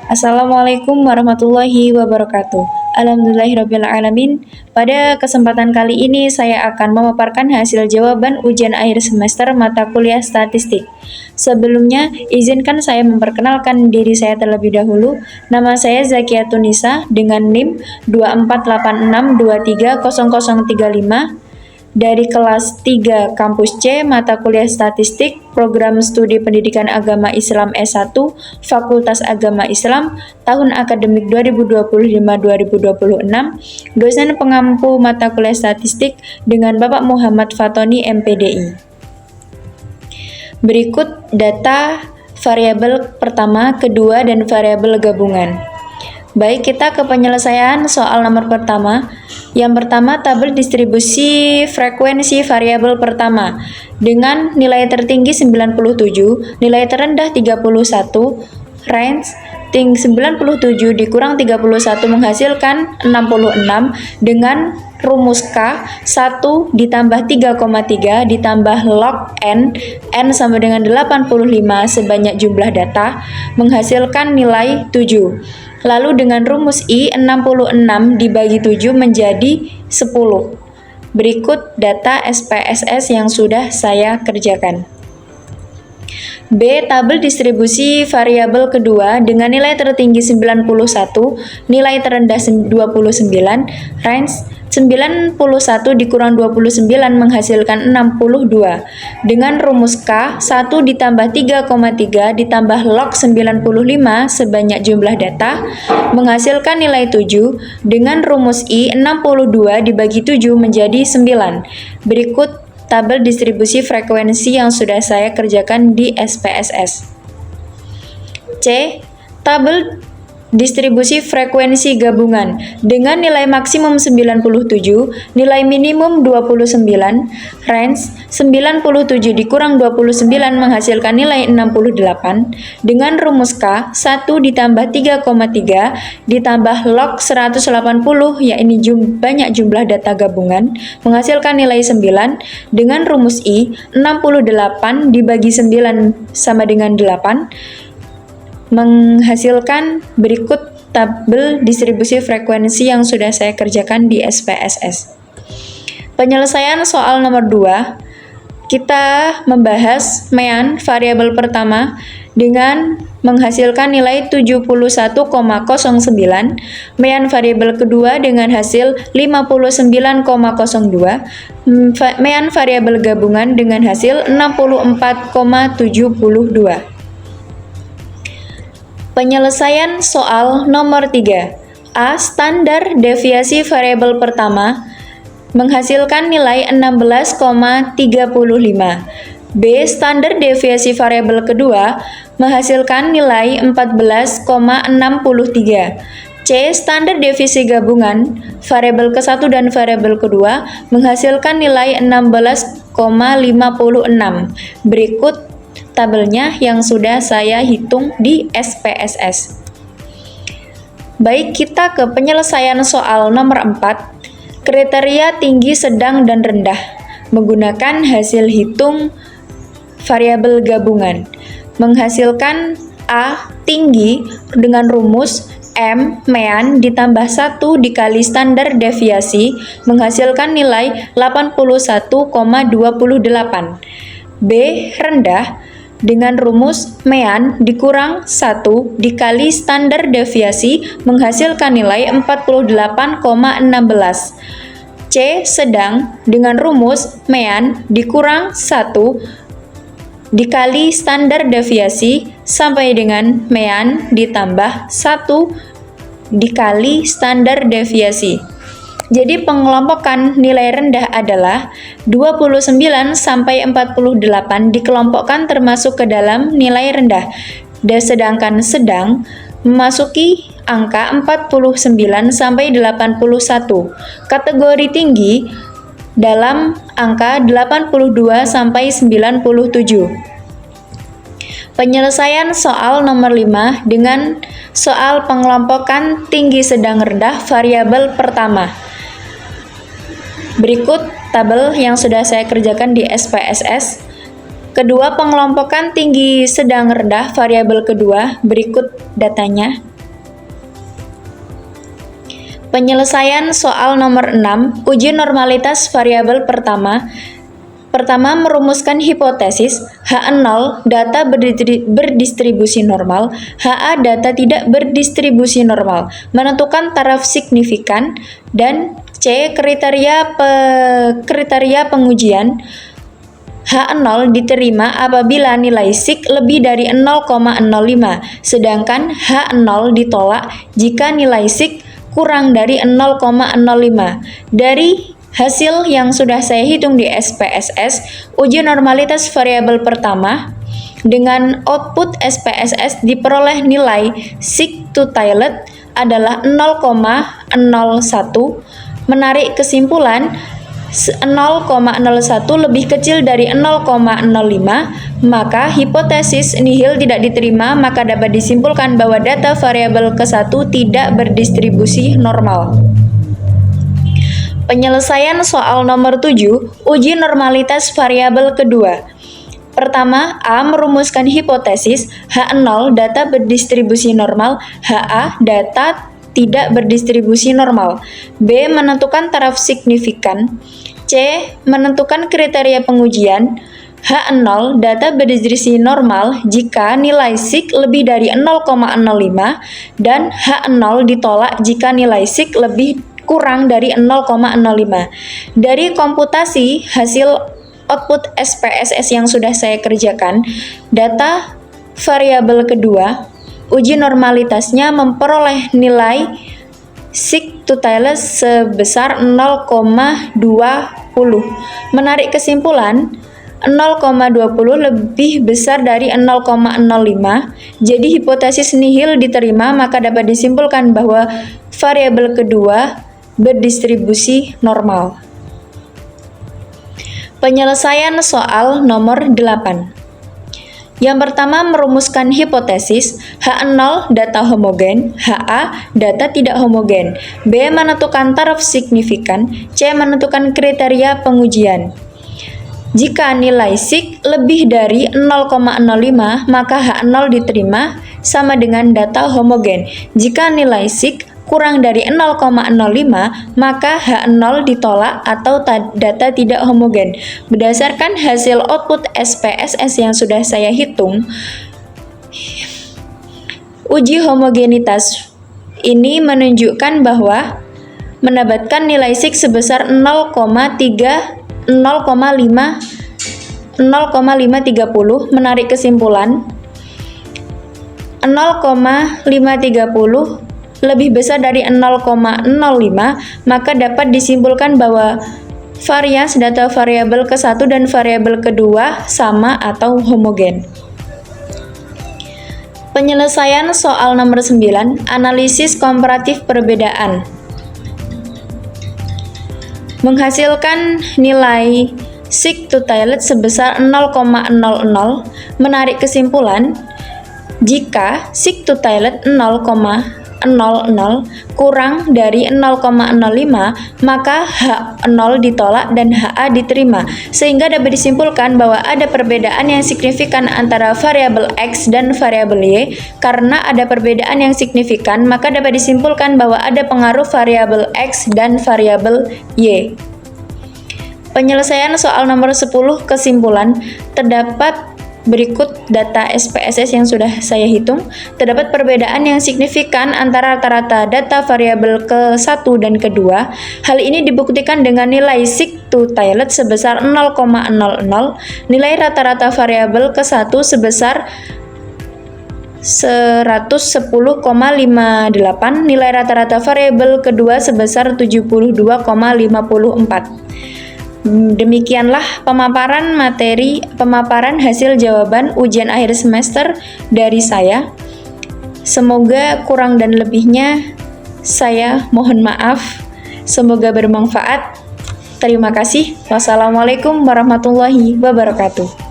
Assalamualaikum warahmatullahi wabarakatuh. Alhamdulillahirrabbilalamin. Pada kesempatan kali ini saya akan memaparkan hasil jawaban ujian akhir semester mata kuliah statistik. Sebelumnya, izinkan saya memperkenalkan diri saya terlebih dahulu. Nama saya Zakia Tunisa dengan NIM 2486230035 dari kelas 3 Kampus C mata kuliah statistik program studi pendidikan agama Islam S1 Fakultas Agama Islam tahun akademik 2025-2026, dosen pengampu mata kuliah statistik dengan Bapak Muhammad Fatoni MPDI. Berikut data variabel pertama, kedua, dan variabel gabungan. Baik, kita ke penyelesaian soal nomor pertama. Yang pertama, tabel distribusi frekuensi variabel pertama dengan nilai tertinggi 97, nilai terendah 31, range 97 dikurang 31 menghasilkan 66 dengan rumus K 1 ditambah 3,3 ditambah log N sama dengan 85 sebanyak jumlah data menghasilkan nilai 7. Lalu dengan rumus I 66 dibagi 7 menjadi 10. Berikut data SPSS yang sudah saya kerjakan. B. Tabel distribusi variabel kedua dengan nilai tertinggi 91, nilai terendah 29, range 91 dikurang 29 menghasilkan 62. Dengan rumus K, 1 ditambah 3,3 ditambah log 95 sebanyak jumlah data menghasilkan nilai 7. Dengan rumus I, 62 dibagi 7 menjadi 9. Berikut tabel distribusi frekuensi yang sudah saya kerjakan di SPSS. C. Tabel distribusi frekuensi gabungan dengan nilai maksimum 97, nilai minimum 29, range 97 dikurang 29 menghasilkan nilai 68, dengan rumus K 1 ditambah 3,3 ditambah log 180 yakni banyak jumlah data gabungan menghasilkan nilai 9, dengan rumus I 68 dibagi 9 sama dengan 8 menghasilkan berikut tabel distribusi frekuensi yang sudah saya kerjakan di SPSS. Penyelesaian soal nomor 2, kita membahas mean variabel pertama dengan menghasilkan nilai 71,09, mean variabel kedua dengan hasil 59,02, mean variabel gabungan dengan hasil 64,72. Penyelesaian soal nomor 3. A. Standar deviasi variabel pertama menghasilkan nilai 16,35. B. Standar deviasi variabel kedua menghasilkan nilai 14,63. C. Standar deviasi gabungan variabel ke-1 dan variabel kedua menghasilkan nilai 16,56. Berikut tabelnya yang sudah saya hitung di SPSS. Baik, kita ke penyelesaian soal nomor 4, kriteria tinggi, sedang, dan rendah menggunakan hasil hitung variabel gabungan. Menghasilkan A. Tinggi dengan rumus M mean ditambah 1 dikali standar deviasi menghasilkan nilai 81,28. B. Rendah dengan rumus mean dikurang 1 dikali standar deviasi menghasilkan nilai 48,16. C. Sedang dengan rumus mean dikurang 1 dikali standar deviasi sampai dengan mean ditambah 1 dikali standar deviasi. Jadi pengelompokan nilai rendah adalah 29 sampai 48 dikelompokkan termasuk ke dalam nilai rendah. Dan sedangkan sedang memasuki angka 49 sampai 81. Kategori tinggi dalam angka 82 sampai 97. Penyelesaian soal nomor 5 dengan soal pengelompokan tinggi, sedang, rendah variabel pertama. Berikut tabel yang sudah saya kerjakan di SPSS. Kedua, pengelompokan tinggi, sedang, rendah variabel kedua. Berikut datanya. Penyelesaian soal nomor 6, uji normalitas variabel pertama. Pertama, merumuskan hipotesis H0 data berdistribusi normal, HA data tidak berdistribusi normal, menentukan taraf signifikan, dan C. Kriteria pengujian. H0 diterima apabila nilai SIK lebih dari 0,05, sedangkan H0 ditolak jika nilai SIK kurang dari 0,05. Dari hasil yang sudah saya hitung di SPSS, uji normalitas variabel pertama dengan output SPSS diperoleh nilai SIK to tilde adalah 0,01. Menarik kesimpulan, 0,01 lebih kecil dari 0,05, maka hipotesis nihil tidak diterima, maka dapat disimpulkan bahwa data variabel ke-1 tidak berdistribusi normal. Penyelesaian soal nomor 7, uji normalitas variabel kedua. Pertama, A merumuskan hipotesis H0 data berdistribusi normal, HA data tidak berdistribusi normal. B menentukan taraf signifikan. C menentukan kriteria pengujian. H0 data berdistribusi normal jika nilai SIK lebih dari 0,05 dan H0 ditolak jika nilai SIK lebih kurang dari 0,05. Dari komputasi hasil output SPSS yang sudah saya kerjakan, data variabel kedua, uji normalitasnya memperoleh nilai SIK to tilde sebesar 0,20. Menarik kesimpulan, 0,20 lebih besar dari 0,05. Jadi hipotesis nihil diterima, maka dapat disimpulkan bahwa variabel kedua berdistribusi normal. Penyelesaian soal nomor 8. Yang pertama, merumuskan hipotesis H0 data homogen, HA data tidak homogen. B menentukan taraf signifikan. C menentukan kriteria pengujian. Jika nilai SIK lebih dari 0,05, maka H0 diterima sama dengan data homogen. Jika nilai SIK kurang dari 0,05, maka H0 ditolak atau data tidak homogen. Berdasarkan hasil output SPSS yang sudah saya hitung, uji homogenitas ini menunjukkan bahwa mendapatkan nilai SIK sebesar 0,530. Menarik kesimpulan, 0,530 lebih besar dari 0,05, maka dapat disimpulkan bahwa varians data variabel ke-1 dan variabel kedua sama atau homogen. Penyelesaian soal nomor 9, analisis komparatif perbedaan. Menghasilkan nilai SIK to tilde sebesar 0,00. Menarik kesimpulan, jika SIK to tilde 0,00 kurang dari 0,05, maka H0 ditolak dan HA diterima, sehingga dapat disimpulkan bahwa ada perbedaan yang signifikan antara variabel X dan variabel Y. Karena ada perbedaan yang signifikan, maka dapat disimpulkan bahwa ada pengaruh variabel X dan variabel Y. Penyelesaian soal nomor 10, kesimpulan, terdapat berikut data SPSS yang sudah saya hitung. Terdapat perbedaan yang signifikan antara rata-rata data variabel ke-1 dan kedua. Hal ini dibuktikan dengan nilai SIK to tilde sebesar 0,00, nilai rata-rata variabel ke-1 sebesar 110,58, nilai rata-rata variabel kedua sebesar 72,54. Demikianlah pemaparan hasil jawaban ujian akhir semester dari saya. Semoga kurang dan lebihnya saya mohon maaf. Semoga bermanfaat. Terima kasih. Wassalamualaikum warahmatullahi wabarakatuh.